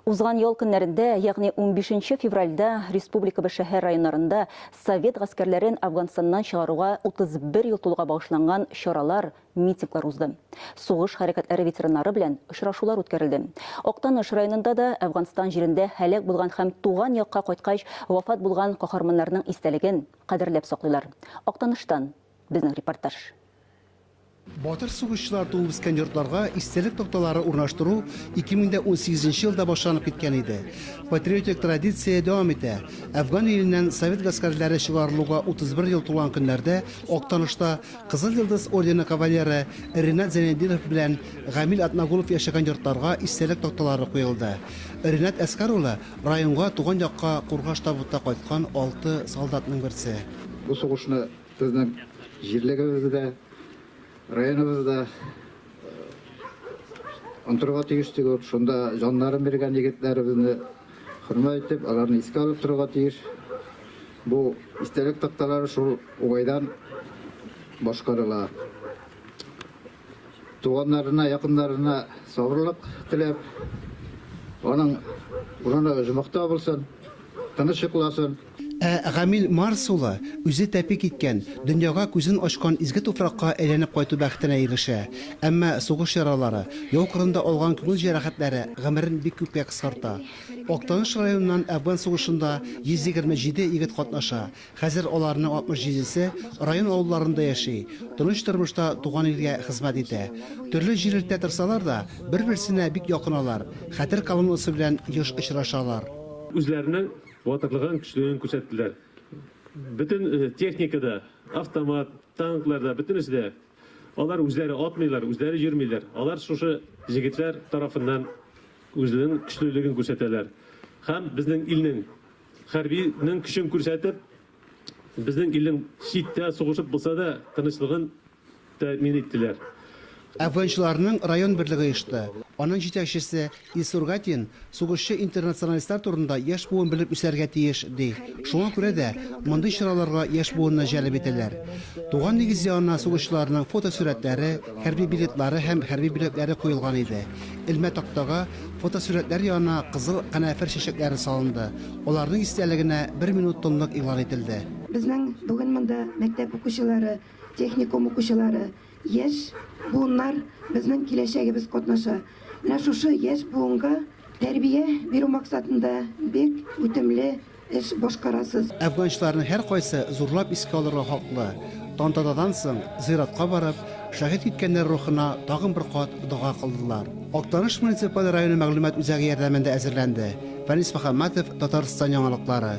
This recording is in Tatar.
Узган ял көннәрендә, ягъни 15 февральдә республикабыз шәһәр районнарында Совет гаскәрләрен Афганстаннан чыгаруга 31 ел тулуга багышланган чаралар, митинглар узды. Сугыш хәрәкәтләре ветераннары белән очрашулар үткәрелде. Актаныш районында да Афганстан җирендә һәлак булган һәм туган якка кайткач вафат булган каһарманнарның истәлеген кадерләп саклыйлар. Актаныштан безнең репортаж. Батыр сугышчылар туып үскән йортларга истәлек такталары урнаштыру 2018 елда башланып киткән иде. Патриотик традиция дәвам итә. Афган иленнән Совет гаскәрләре чыгарылуга 31 ел тулган көннәрдә Актанышта Кызыл Йылдыз ордены кавалеры Ринат Зәйнәдинов белән Гамил Атнагулов яшәгән йортларга истәлек такталары куелды. Ринат Әскәрулы районга туган якка кургаш табутта кайткан 6 солдатның берсе. Бу сугышны безнең җирлегебездә районыбызда онтырга тиеш түгел, шунда жаннарын биргән егетләребезне хөрмәт итеп, аларны искә алып торырга тиеш. Бу истәлек такталары шул уңайдан башкарыла. Туганнарына, якыннарына сабырлык теләп, аның урыны җымыкта булсын, тыныч йокласын. Гамил Марсулы үзе тәпик киткән, дөньяга күзен ачкан изге туфракка әйләнеп кайту бәхетенә ирешә. Әмма сугыш яралары, яу кырында алган күңел җәрәхәтләре гомерен бик күпкә кыскарта. Актаныш районыннан Афган сугышында 127 егет катнаша. Хәзер аларның 67се район авылларында яши. Тыныч тормышта туган илгә хезмәт итә. Төрле җирлектә торсалар да, бер-берсенә бик якыналар. Хәтер колоннасы белән еш очрашалар. Үзләренең ватырлыгын, көчлеген күрсәттеләр. Bütün техникада, автомат, танкларда, bütünüzde алар үзләре атмыйлар, үзләре йөрмиләр. Алар шушы җегетләр тарафыннан үзләренең көчлелеген күрсәтәләр. Һәм безнең илнең хәрбинең көчен күрсәтеп, безнең илнең читтә сугышып булса да тынычлыгын тәэмин иттеләр. Афганчыларның район берлеге оешты. Аның җитәкчесе Исургатин сугышчы интернационалистлар турында яшь буын белеп үсәргә тиеш ди. Шуңа күрә дә мондый чараларга яшь буынны җәлеп итәләр. Туган нигез янына сугышчыларның фотосурәтләре, хәрби билетлары һәм хәрби билетләре куелган иде. Илмә тактага фотосурәтләр янына кызыл канафер чәчәкләре салынды. Аларның истәлегенә 1 минут тынлык игълан ителде. Безнең бүген монда мәктәп укучылары, техникум укучылары, яшь буыннар безнең киләчәгебез катнаша. Менә шушы яшь буынга тәрбия бирү максатында бик үтемле эш башкарасыз. Афганчыларның һәр кайсы зурлап искә алырга хаклы. Тантанадан соң зиратка барып, шәһид иткәннәр рухына тагын бер кат дуга кылдылар. Актаныш муниципаль районы мәгълүмат үзәге ярдәмендә әзерләнде. Фәнис Мөхәммәтов, Татарстан яңалыклары.